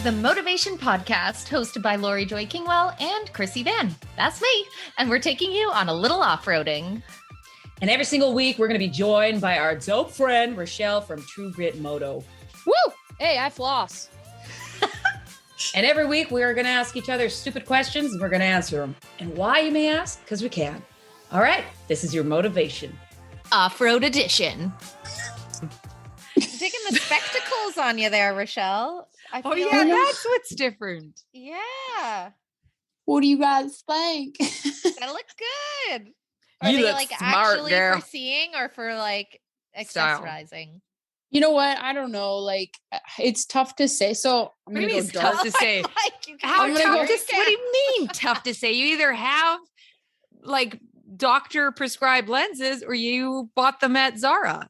is the Motovation Podcast, hosted by Laurie Joy Kingwell and Krissy Vann. That's me. And we're taking you on a little off-roading. And every single week, we're going to be joined by our dope friend, Richelle from True Grit Moto. Woo! Hey, I floss. And every week, we are going to ask each other stupid questions, and we're going to answer them. And why, you may ask? Because we can. All right, this is your Motovation Off-road edition. Taking the spectacles on you there, Richelle. I feel That's what's different. Yeah. What do you guys think? That look good. Are You they look like smart, actually girl. for seeing or for like Style. accessorizing? You know what? I don't know. Like, it's tough to say. So I'm What do gonna you mean go it's tough dark. to say? Like, you How I'm tough gonna to go- say? What do you mean tough to say? You either have like doctor prescribed lenses or you bought them at Zara.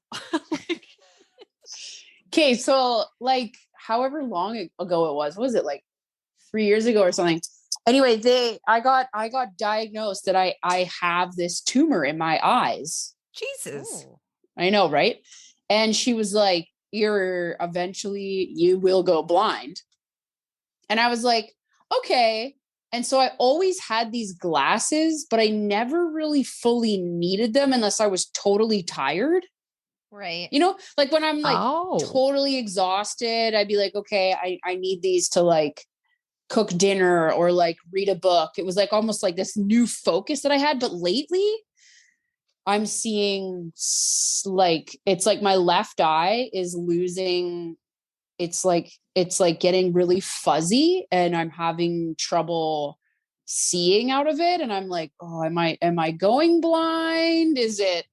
Okay, so like, however long ago it was it like 3 years ago or something? Anyway, I got diagnosed that I have this tumor in my eyes. Jesus. Ooh. I know, right? And she was like, you will go blind. And I was like, okay. And so I always had these glasses, but I never really fully needed them unless I was totally tired. Right. You know, like when I'm like Oh. totally exhausted, I'd be like, okay, I need these to like cook dinner or like read a book. It was like almost like this new focus that I had. But lately I'm seeing like, it's like my left eye is losing. It's like getting really fuzzy and I'm having trouble seeing out of it. And I'm like, oh, am I going blind? Is it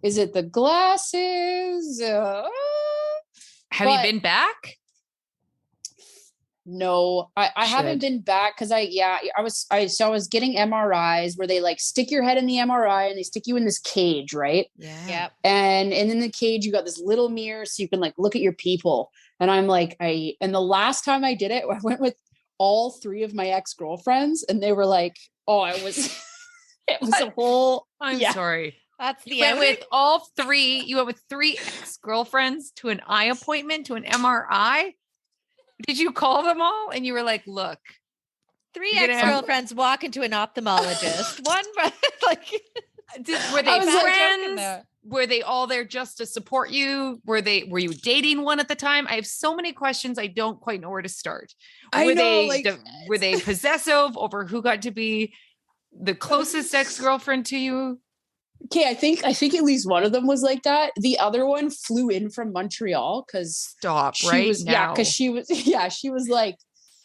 the glasses? Have you been back? No, I haven't Should. been back because I was getting MRIs where they like stick your head in the MRI and they stick you in this cage, right? Yeah. Yep. And in the cage you got this little mirror so you can like look at your people. And I'm like, and the last time I did it, I went with all three of my ex-girlfriends and they were like, oh, it was a whole, I'm yeah. sorry. That's the You went outing? with all three. You went with three ex-girlfriends to an eye appointment, to an MRI. Did you call them all? And you were like, look, Three You're gonna have- ex-girlfriends walk into an ophthalmologist. One like were they I was like, friends? Were they all there just to support you? Were you dating one at the time? I have so many questions. I don't quite know where to start. I Were know, they like, were they possessive over who got to be the closest ex-girlfriend to you? okay, I think at least one of them was like that. The other one flew in from Montreal because Stop she right was now. because she was like,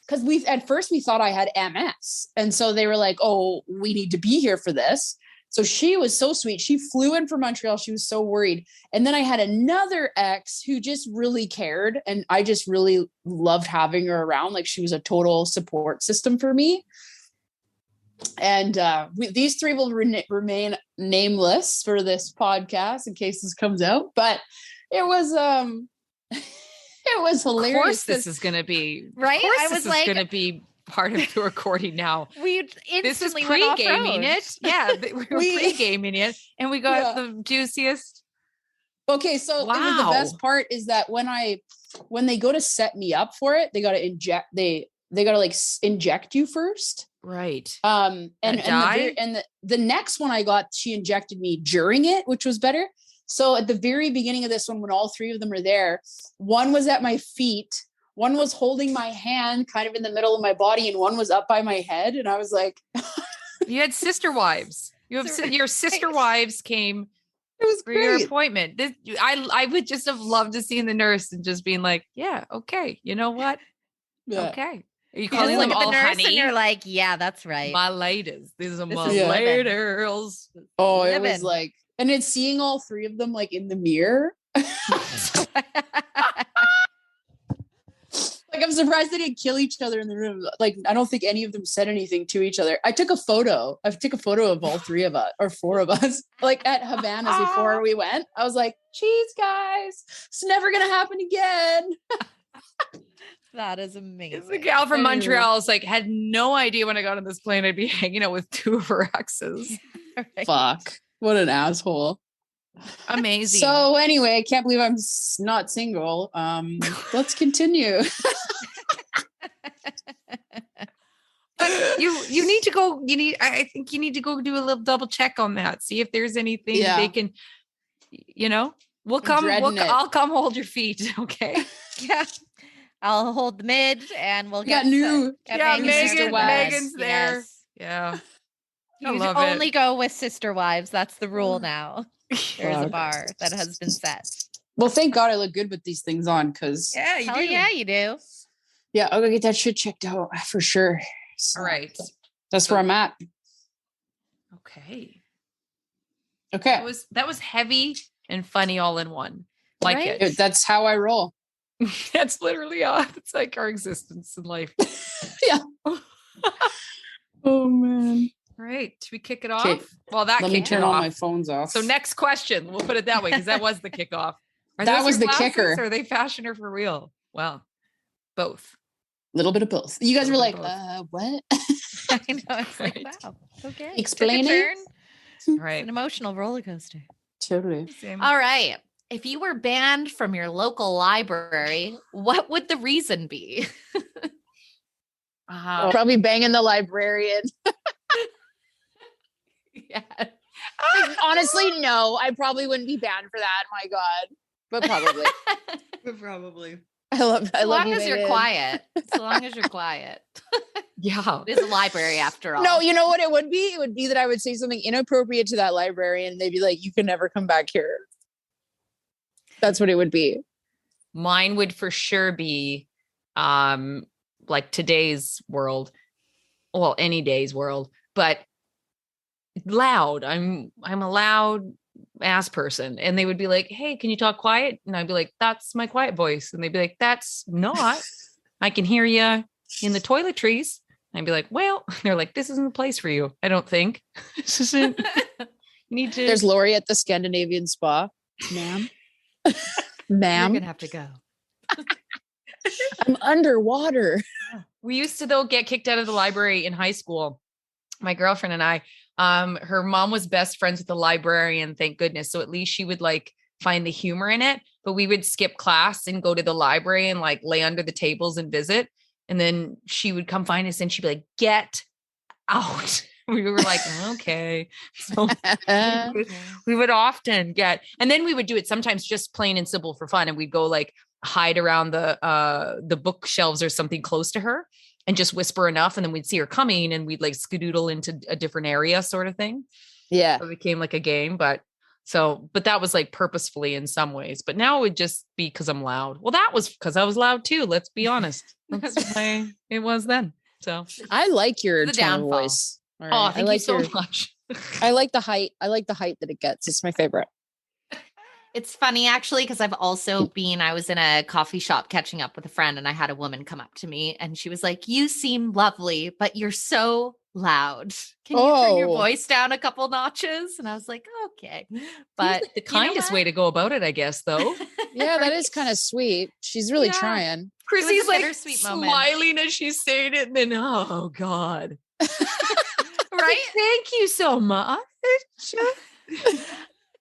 because at first we thought I had MS, and so they were like, oh, we need to be here for this. So she was so sweet. She flew in from Montreal. She was so worried. And then I had another ex who just really cared, and I just really loved having her around. Like she was a total support system for me. And these three will remain nameless for this podcast in case this comes out. But it was it was hilarious. Of course, this is going to be Right? Of course, I this was is like- going to be part of the recording now. we This is instantly went pre-gaming off-road. it. Yeah, we were We- pre-gaming it, and we got Yeah. the juiciest. Okay, so it was the Wow. best part is that when they go to set me up for it, they got to inject they got to like inject you first. Right. And dye? the next one I got, she injected me during it, which was better. So at the very beginning of this one, when all three of them were there, one was at my feet, one was holding my hand kind of in the middle of my body, and one was up by my head. And I was like, You had sister wives. Your sister wives came it was for your great. appointment. I would just have loved to see the nurse and just being like, yeah, okay. You know what? Yeah. Okay. Are you You calling just look them at the all nurse honey? and you're like, yeah, that's right. My ladies. These are This my is living. ladies. Oh, it Living. was like, and it's seeing all three of them like in the mirror. Like, I'm surprised they didn't kill each other in the room. Like, I don't think any of them said anything to each other. I took a photo of all three of us or four of us, like at Havana's before we went. I was like, geez, guys, it's never going to happen again. That is It's amazing. the gal from Anyway. Montreal is like, had no idea when I got on this plane I'd be hanging out with two of her exes. Right. Fuck. What an asshole. Amazing. So anyway, I can't believe I'm not single. Let's continue. You need to go. I think you need to go do a little double check on that. See if there's anything they can. We'll come. I'll come hold your feet. Okay. Yeah. I'll hold the mid and we'll got new. Megan's there. Yes. Yeah. You only go with sister wives. That's the rule now. There's a bar that has been set. Well, thank God I look good with these things on because Hell yeah, you do. Yeah, I'll go get that shit checked out for sure. So, All right. That's where I'm at. Okay. Okay. That was heavy and funny all in one. Like Right? it. That's how I roll. That's literally it's like our existence in life. Yeah. Oh man. All right. Should we kick it Okay. off? Well, that Let me kicked turn it all off. my phones off. So next question. We'll put it that way because that was the kickoff. Are That those was your the glasses, kicker. Or are they fashion or for real? Well, both. A little bit of both. You guys were like, what? I know. It's like, Right. wow. Okay. Explain Took a it. turn. All It's right. an emotional roller coaster. Totally. Same. All right. If you were banned from your local library, what would the reason be? Probably banging the librarian. Yeah. Honestly, no. I probably wouldn't be banned for that. My God. But probably. Probably. I love As long you, as you're Megan. quiet. As long as you're quiet. Yeah. It is a library after all. No, you know what it would be? It would be that I would say something inappropriate to that librarian and they'd be like, you can never come back here. That's what it would be. Mine would for sure be like today's world. Well, any day's world, but loud. I'm a loud ass person. And they would be like, hey, can you talk quiet? And I'd be like, that's my quiet voice. And they'd be like, that's not. I can hear you in the toiletries. And I'd be like, well, they're like, this isn't the place for you. I don't think. This isn't. You need to. There's Laurie at the Scandinavian spa. Ma'am. You're Ma'am. going to have to go. I'm underwater. We used to though get kicked out of the library in high school. My girlfriend and I, her mom was best friends with the librarian, thank goodness. So at least she would like find the humor in it, but we would skip class and go to the library and like lay under the tables and visit. And then she would come find us and she'd be like, get out. We were like, okay. So we would often get, and then we would do it sometimes just plain and simple for fun. And we'd go like hide around the bookshelves or something close to her and just whisper enough. And then we'd see her coming and we'd like skedoodle into a different area sort of thing. Yeah. So it became like a game, but that was like purposefully in some ways, but now it would just be because I'm loud. Well, that was because I was loud too. Let's be honest. That's why it was then. So I like your The tone of downfall. voice. All oh, right. thank you so much. I like the height. I like the height that it gets. It's my favorite. It's funny actually, because I was in a coffee shop catching up with a friend and I had a woman come up to me and she was like, you seem lovely, but you're so loud. Can you turn your Oh. voice down a couple notches? And I was like, okay. But But the kindest way to go about it, I guess, though. Yeah, that is kind of sweet. She's really Yeah. trying. Krissy's a like bittersweet moment. smiling as she's saying it, and then oh god, right? Thank you so much.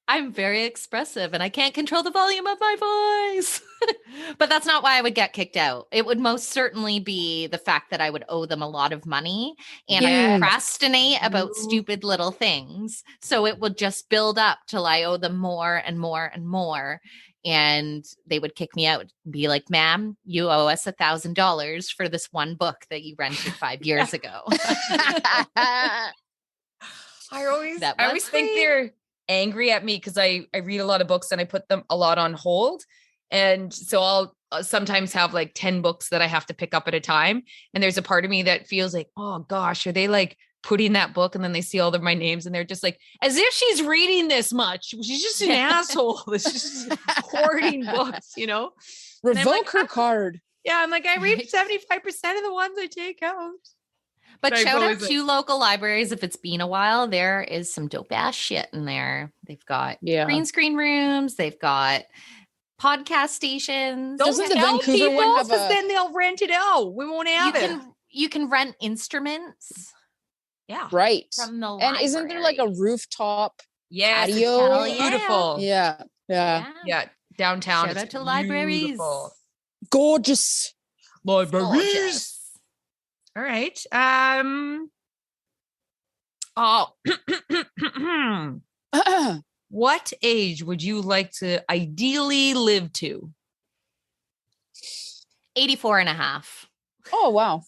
I'm very expressive and I can't control the volume of my voice. But that's not why I would get kicked out. It would most certainly be the fact that I would owe them a lot of money and I Yes. procrastinate about Ooh. stupid little things. So it would just build up till I owe them more and more and more. And they would kick me out and be like, ma'am, you owe us $1,000 for this one book that you rented 5 years ago. I always That I always was think free. they're angry at me because I read a lot of books and I put them a lot on hold. And so I'll sometimes have like 10 books that I have to pick up at a time. And there's a part of me that feels like, oh gosh, are they like putting that book? And then they see all of my names and they're just like, as if she's reading this much. She's just an asshole. It's just hoarding books, you know? And I'm Revoke like, her card. Yeah, I'm like, I read Right. 75% of the ones I take out. But But I've shout out always, like- to local libraries. If it's been a while, there is some dope ass shit in there. They've got Yeah. green screen rooms. They've got podcast stations. Don't Doesn't the tell Vancouver people one have because a- then they'll rent it out. We won't have it. You can rent instruments Yeah. Right. from the And isn't there like a library. rooftop? Yes. It's Patio? Hell yeah. beautiful. Yeah. Yeah. Yeah. Downtown. Shout it's out to libraries. beautiful. Gorgeous. Libraries. Gorgeous. All right. What age would you like to ideally live to? 84 and a half. Oh, wow.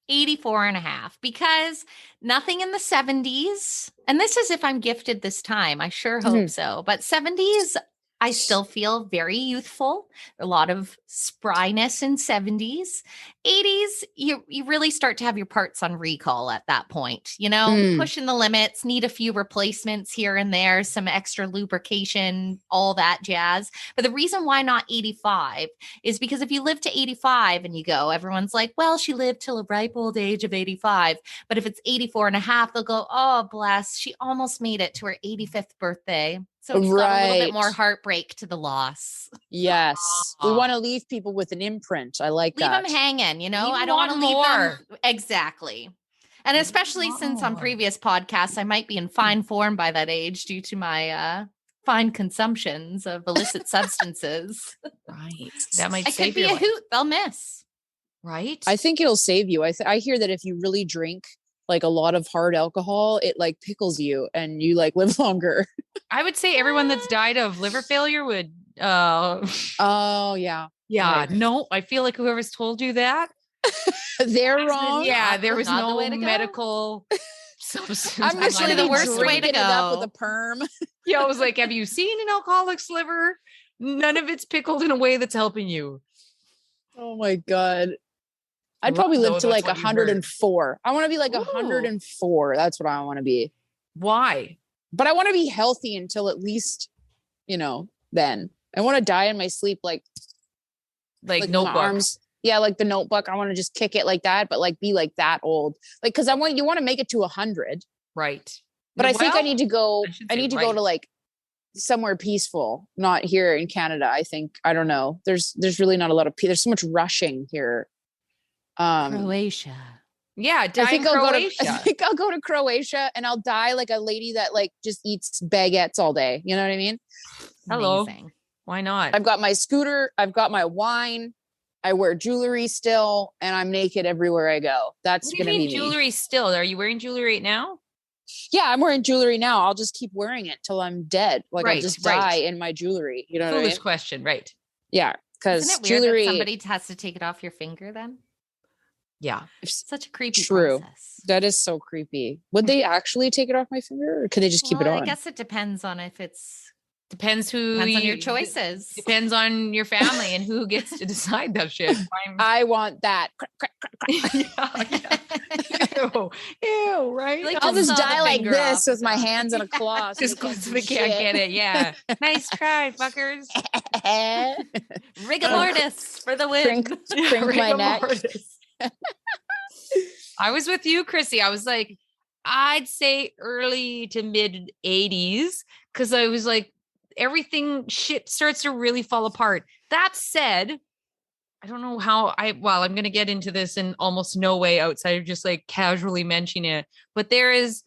84 and a half, because nothing in the 70s, and this is if I'm gifted this time, I sure hope so, but 70s, I still feel very youthful. A lot of spryness in 70s. 80s, you really start to have your parts on recall at that point. You know, pushing the limits, need a few replacements here and there, some extra lubrication, all that jazz. But the reason why not 85 is because if you live to 85 and you go, everyone's like, well, she lived till a ripe old age of 85. But if it's 84 and a half, they'll go, oh, bless, she almost made it to her 85th birthday. So it's got a little bit more heartbreak to the loss. Yes. We want to leave people with an imprint. I like that. Leave them hanging, you know? I don't want to leave them. Exactly. And especially since on previous podcasts, I might be in fine form by that age due to my fine consumptions of illicit substances. Right. That might save could be a hoot they'll miss. Right. I think it'll save you. I hear that if you really drink like a lot of hard alcohol, it like pickles you and you like live longer. I would say everyone that's died of liver failure would oh yeah. Right. No, I feel like whoever's told you that they're wrong. Yeah, there was no medical substance. I'm actually the worst way to go. Up with a perm. Yeah, I was like, have you seen an alcoholic's liver? None of it's pickled in a way that's helping you. Oh my God. I'd probably live to like 104. I want to be like 104. That's what I want to be. Why? But I want to be healthy until at least, you know, then. I want to die in my sleep like Notebook. Arms. Yeah, like the Notebook. I want to just kick it like that, but like be like that old. Like, because you want to make it to 100. Right. But I think I need to go to like somewhere peaceful, not here in Canada. I think, I don't know. There's really not a lot of there's so much rushing here. Croatia. Yeah, I think I'll go to Croatia and I'll die like a lady that like just eats baguettes all day. You know what I mean? Hello. Amazing. Why not? I've got my scooter. I've got my wine. I wear jewelry still, and I'm naked everywhere I go. That's going to be jewelry still. Are you wearing jewelry right now? Yeah, I'm wearing jewelry now. I'll just keep wearing it till I'm dead. Like I'll just die in my jewelry. You know what I mean? Foolish question, right? Yeah, because jewelry. That somebody has to take it off your finger then. Yeah. It's such a creepy process. That is so creepy. Would they actually take it off my finger or could they just keep it on? I guess it depends on if it's depends on your choices. Depends on your family and who gets to decide that shit. I want that. Ew, right? Like, I'll just die like this with my hands in a cloth. Just because we can't get it. Yeah. Nice try, fuckers. Rigor mortis for the win. Crink my neck. I was with you, Krissy. I was like, I'd say early to mid 80s because I was like, everything shit starts to really fall apart. That said, I don't know how I'm going to get into this in almost no way outside of just like casually mentioning it, but there is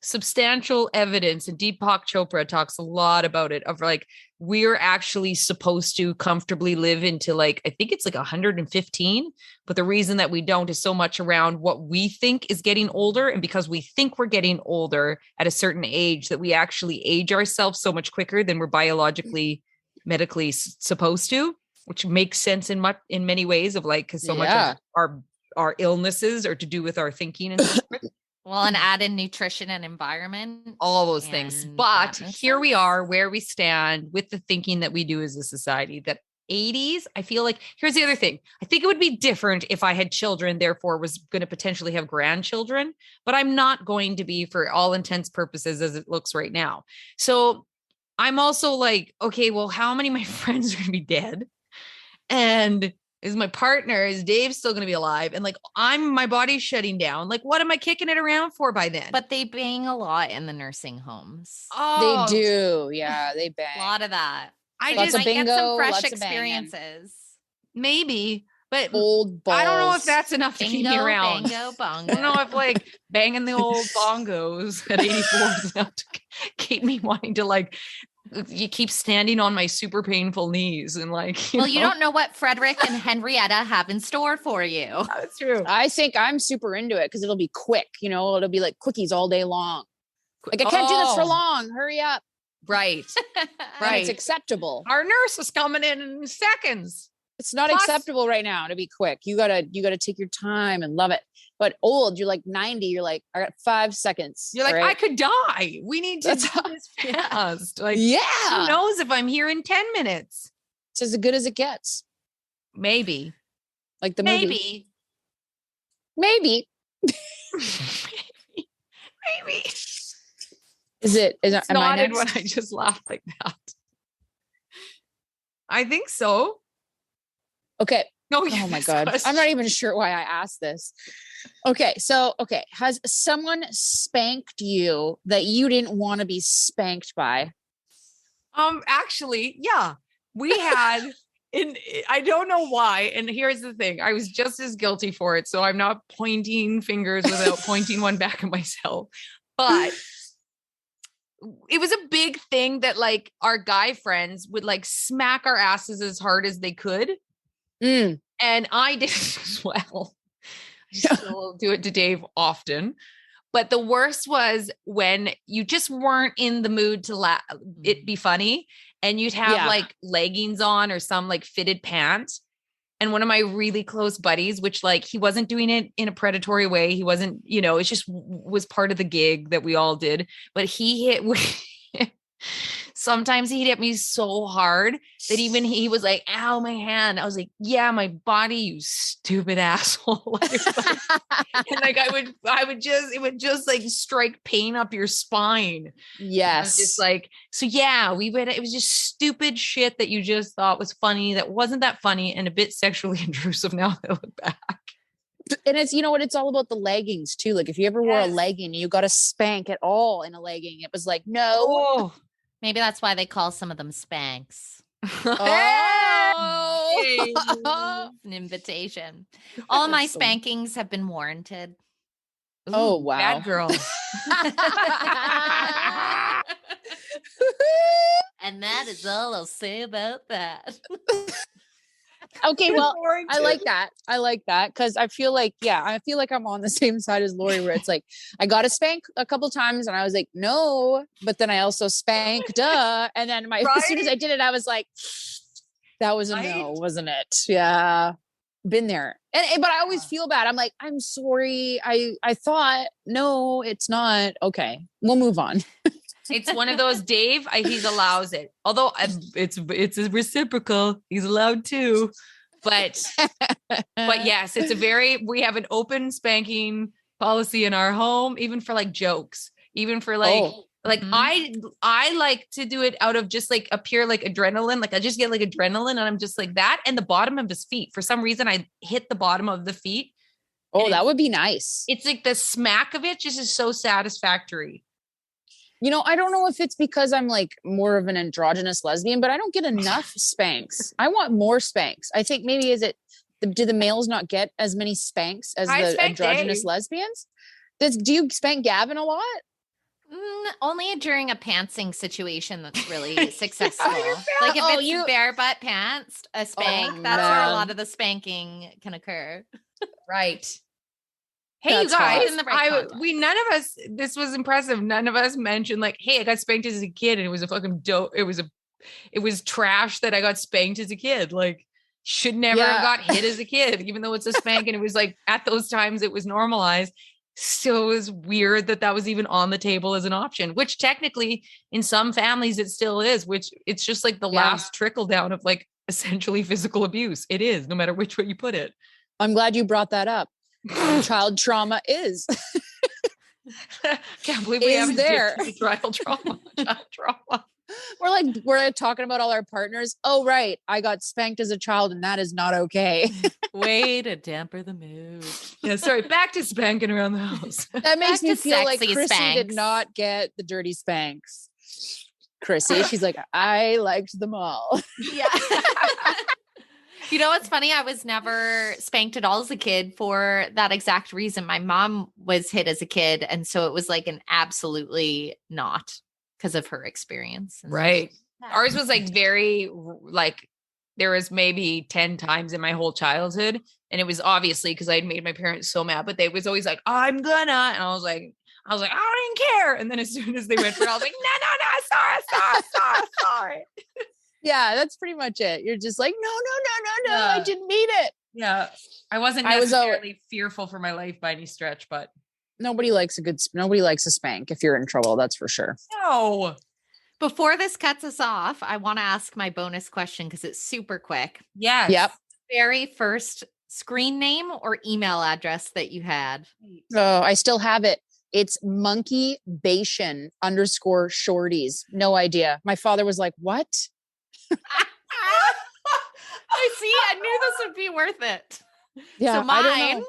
substantial evidence, and Deepak Chopra talks a lot about it, of like, we're actually supposed to comfortably live into like, I think it's like 115, but the reason that we don't is so much around what we think is getting older. And because we think we're getting older at a certain age, that we actually age ourselves so much quicker than we're biologically, medically supposed to, which makes sense in many ways of like, because so much of our illnesses are to do with our thinking and so forth. Well, and add in nutrition and environment. All those things. But here we are where we stand with the thinking that we do as a society, that 80s, I feel like, here's the other thing. I think it would be different if I had children, therefore was going to potentially have grandchildren, but I'm not going to be for all intents purposes as it looks right now. So I'm also like, okay, well, how many of my friends are going to be dead? And is Dave still going to be alive? And like, my body's shutting down. Like, what am I kicking it around for by then? But they bang a lot in the nursing homes. Oh, they do. Yeah, they bang. A lot of that. I just might get some fresh experiences. Maybe, but old balls. I don't know if that's enough to keep me around. Bingo, bongo. I don't know if like banging the old bongos at 84 is enough to keep me wanting to like you keep standing on my super painful knees and like, you don't know what Frederick and Henrietta have in store for you. That's true. I think I'm super into it because it'll be quick. It'll be like quickies all day long. Like, I can't do this for long. Hurry up. Right. And it's acceptable. Our nurse is coming in seconds. It's not acceptable right now to be quick. You gotta take your time and love it. But old, you're like 90. You're like, I got 5 seconds. You're like, I could die. We need to do this fast. Like, who knows if I'm here in 10 minutes? It's as good as it gets. Maybe. Like the movie. Maybe. Maybe. Is it? Am I next? When I just laughed like that. I think so. Okay. No, oh my God. Question. I'm not even sure why I asked this. Okay. So, has someone spanked you that you didn't want to be spanked by? Actually, yeah. We had, I don't know why. And here's the thing. I was just as guilty for it. So I'm not pointing fingers without pointing one back at myself. But it was a big thing that like our guy friends would like smack our asses as hard as they could. And I did as well. I still do it to Dave often. But the worst was when you just weren't in the mood to it be funny. And you'd have like leggings on or some like fitted pants. And one of my really close buddies, which like, he wasn't doing it in a predatory way. He wasn't, it just was part of the gig that we all did. But sometimes he'd hit me so hard that even he was like, ow, my hand. I was like, yeah, my body, you stupid asshole. And like, it would just like strike pain up your spine. Yes. Just like, so yeah, it was just stupid shit that you just thought was funny. That wasn't that funny and a bit sexually intrusive now that I look back. And it's, it's all about the leggings too. Like if you ever wore a legging, you got to spank it all in a legging. It was like, no. Oh. Maybe that's why they call some of them Spanx. Oh, an invitation. All my spankings have been warranted. Ooh, oh, wow. Bad girl. And that is all I'll say about that. Okay, well, I like that. Because I feel like I'm on the same side as Laurie, where it's like, I got to spank a couple times and I was like, no, but then I also spanked, and then as soon as I did it, I was like, that was a no, wasn't it? Yeah. Been there. But I always feel bad. I'm like, I'm sorry. I thought, no, it's not. Okay, we'll move on. It's one of those, Dave, he allows it. Although it's reciprocal. He's allowed to. But yes, we have an open spanking policy in our home, even for like jokes, even for like, I like to do it out of just like a pure like adrenaline. Like I just get like adrenaline and I'm just like that. And the bottom of his feet, for some reason, I hit the bottom of the feet. Oh, that would be nice. It's like the smack of it just is so satisfactory. I don't know if it's because I'm like more of an androgynous lesbian, but I don't get enough spanks. I want more spanks. I think maybe do the males not get as many spanks as the androgynous lesbians? Do you spank Gavin a lot? Only during a pantsing situation that's really successful. Like if it's bare butt pants, a spank, that's where a lot of the spanking can occur. Right. Hey, that's you guys, none of us, this was impressive. None of us mentioned like, hey, I got spanked as a kid and it was a fucking dope. It was trash that I got spanked as a kid. Like should never have got hit as a kid, even though it's a spank. And it was like, at those times it was normalized. So it was weird that was even on the table as an option, which technically in some families it still is, which it's just like the last trickle down of like essentially physical abuse. It is, no matter which way you put it. I'm glad you brought that up. Child trauma is. Can't believe we have there. Child trauma. We're talking about all our partners. Oh, right. I got spanked as a child and that is not okay. Way to damper the mood. Yeah, sorry. Back to spanking around the house. That makes me feel like Krissy did not get the dirty spanks. Krissy, she's like, I liked them all. Yeah. You know what's funny? I was never spanked at all as a kid for that exact reason. My mom was hit as a kid. And so it was like an absolutely not. because of her experience. Right. Ours was like very like there was maybe 10 times in my whole childhood. And it was obviously because I'd made my parents so mad, but they was always like, I'm gonna. And I was like, I don't even care. And then as soon as they went for it, I was like, no, sorry. Yeah, that's pretty much it. You're just like, no, Yeah. I didn't mean it. Yeah. I wasn't necessarily fearful for my life by any stretch, but nobody likes a spank if you're in trouble. That's for sure. no. Before this cuts us off, I want to ask my bonus question because it's super quick. Yes. Yep. Very first screen name or email address that you had? Oh, I still have it. It's Motovation _shorties. No idea. My father was like, what? I see. I knew this would be worth it. Yeah, so I don't mine know.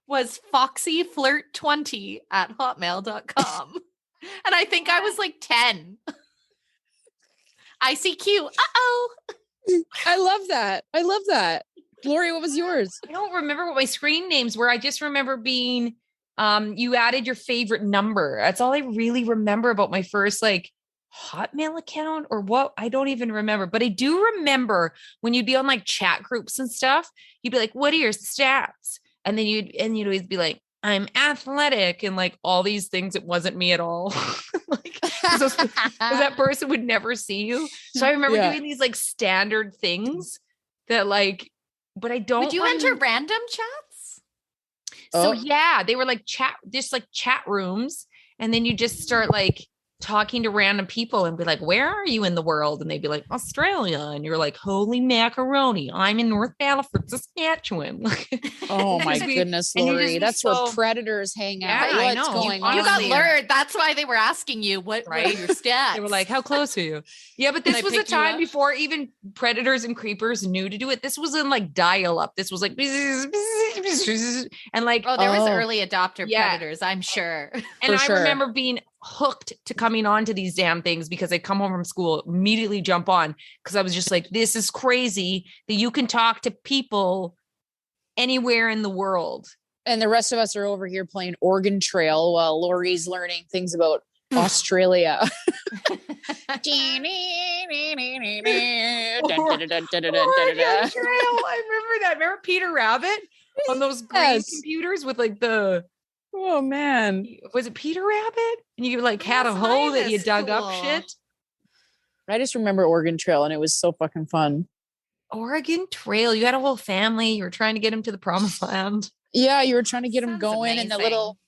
was foxyflirt20@hotmail.com. And I think I was like 10. ICQ. Uh-oh. I love that. Laurie, what was yours? I don't remember what my screen names were. I just remember being, you added your favorite number. That's all I really remember about my first like Hotmail account or what. I don't even remember, but I do remember when you'd be on like chat groups and stuff, you'd be like, what are your stats? And then you'd always be like, I'm athletic and like all these things. It wasn't me at all. Like, 'cause that person would never see you. So I remember doing these like standard things that like, but I don't. Would you enter random chats? So yeah, they were like chat rooms. And then you just start like talking to random people and be like, where are you in the world? And they'd be like, Australia. And you're like, holy macaroni, I'm in North Battleford, Saskatchewan. Oh my goodness, Laurie. That's where predators hang out. Yeah, I What's know. going on? You got lured. That's why they were asking you what are your stats. They were like, how close are you? Yeah, but this was a time before even predators and creepers knew to do it. This was in like dial up. This was like, and like, there was early adopter predators, I'm sure. And I remember being hooked to coming on to these damn things because I'd come home from school, immediately jump on because I was just like, this is crazy that you can talk to people anywhere in the world. And the rest of us are over here playing Oregon Trail while Laurie's learning things about Australia. Oregon Trail. I remember that. Remember Peter Rabbit on those green computers with like the oh man, was it Peter Rabbit? And you like had a hole that you dug up shit. I just remember Oregon Trail and it was so fucking fun. Oregon Trail. You had a whole family. You were trying to get him to the promised land. Yeah, you were trying to get him going in that little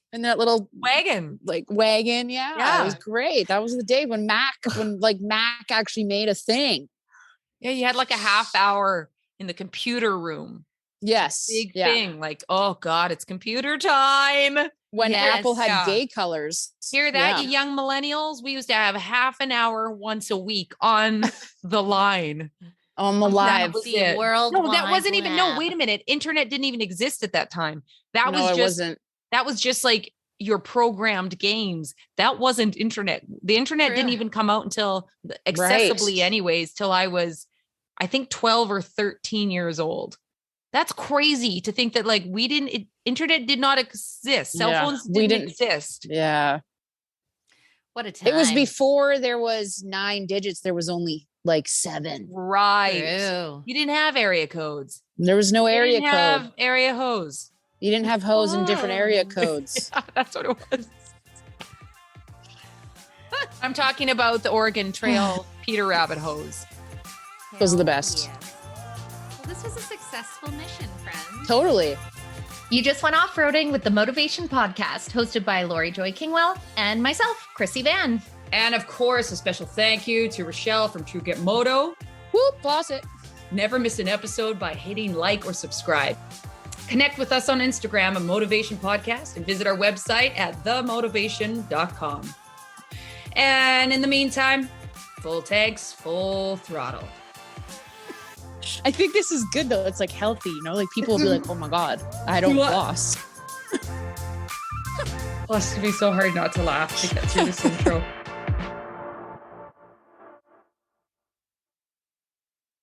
wagon. Yeah, it was great. That was the day when Mac actually made a thing. Yeah, you had like a half hour in the computer room. Yes. Big thing. Like, oh God, it's computer time. When Apple had gay colors. Hear that, you young millennials? We used to have half an hour once a week on the line. On the live. World. No, that wasn't even, no, wait a minute. Internet didn't even exist at that time. That was just like your programmed games. That wasn't internet. The internet didn't even come out until accessibly anyways, till I was, I think 12 or 13 years old. That's crazy to think that like internet did not exist. Cell phones didn't exist. Yeah. What a time. It was before there was 9 digits. There was only like 7. Right. True. You didn't have area codes. There was no area code. Have area hose. You didn't have hose in different area codes. Yeah, that's what it was. I'm talking about the Oregon Trail Peter Rabbit hose. Those are the best. Yeah. Well, this was a successful mission, friends. Totally. You just went off-roading with the Motovation Podcast, hosted by Laurie Joy Kingwell and myself, Krissy Vann. And of course, a special thank you to Richelle from True Get Moto. Whoop, boss it. Never miss an episode by hitting like or subscribe. Connect with us on Instagram at Motovation Podcast and visit our website at themotovation.com. And in the meantime, full tanks, full throttle. I think this is good though. It's like healthy, you know, like people will be like, oh my God, I don't floss. Plus, it'd be so hard not to laugh to get through this intro.